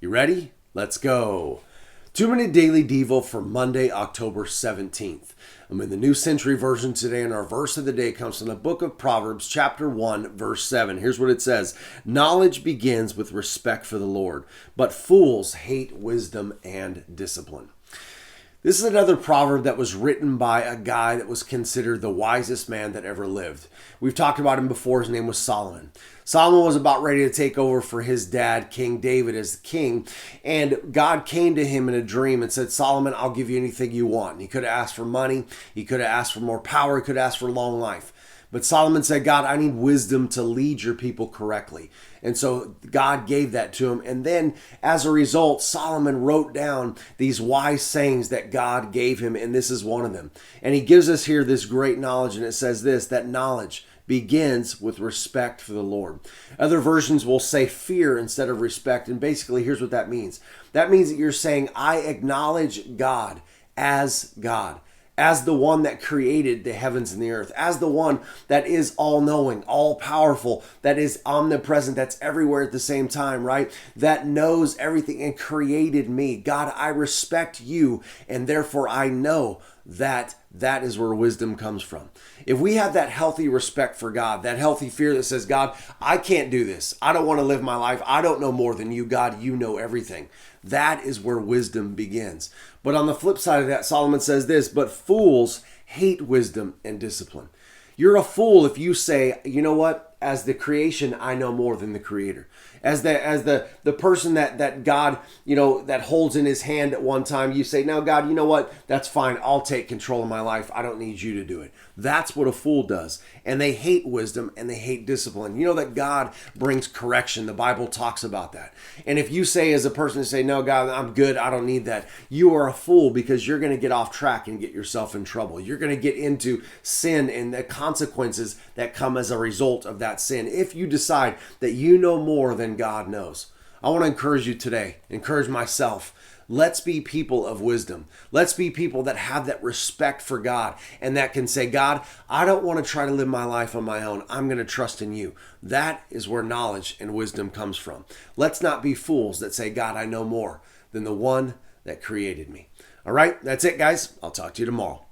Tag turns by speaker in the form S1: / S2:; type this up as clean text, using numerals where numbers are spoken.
S1: You ready? Let's go. 2-minute daily devo for Monday, October 17th. I'm in the New Century Version today, and our verse of the day comes from the book of Proverbs, chapter 1, verse 7. Here's what it says. Knowledge begins with respect for the Lord, but fools hate wisdom and discipline. This is another proverb that was written by a guy that was considered the wisest man that ever lived. We've talked about him before. His name was Solomon. Solomon was about ready to take over for his dad, King David, as the king. And God came to him in a dream and said, Solomon, I'll give you anything you want. And he could have asked for money. He could have asked for more power. He could have asked for long life. But Solomon said, God, I need wisdom to lead your people correctly. And so God gave that to him. And then as a result, Solomon wrote down these wise sayings that God gave him. And this is one of them. And he gives us here this great knowledge. And it says this, that knowledge begins with respect for the Lord. Other versions will say fear instead of respect. And basically, here's what that means. That means that you're saying, I acknowledge God, as the one that created the heavens and the earth, as the one that is all-knowing, all-powerful, that is omnipresent, that's everywhere at the same time, right? That knows everything and created me. God, I respect you, and therefore I know that is where wisdom comes from. If we have that healthy respect for God, that healthy fear that says, God, I can't do this. I don't want to live my life. I don't know more than you. God, you know everything. That is where wisdom begins. But on the flip side of that, Solomon says this, but fools hate wisdom and discipline. You're a fool if you say, you know what, as the creation, I know more than the creator. As the person that God, that holds in his hand at one time, you say, no, God, you know what? That's fine. I'll take control of my life. I don't need you to do it. That's what a fool does. And they hate wisdom and they hate discipline. You know that God brings correction. The Bible talks about that. And if you say as a person, say, no, God, I'm good. I don't need that. You are a fool because you're going to get off track and get yourself in trouble. You're going to get into sin and the consequences that come as a result of that sin. If you decide that you know more than God knows. I want to encourage you today, encourage myself. Let's be people of wisdom. Let's be people that have that respect for God and that can say, God, I don't want to try to live my life on my own. I'm going to trust in you. That is where knowledge and wisdom comes from. Let's not be fools that say, God, I know more than the one that created me. All right, that's it, guys. I'll talk to you tomorrow.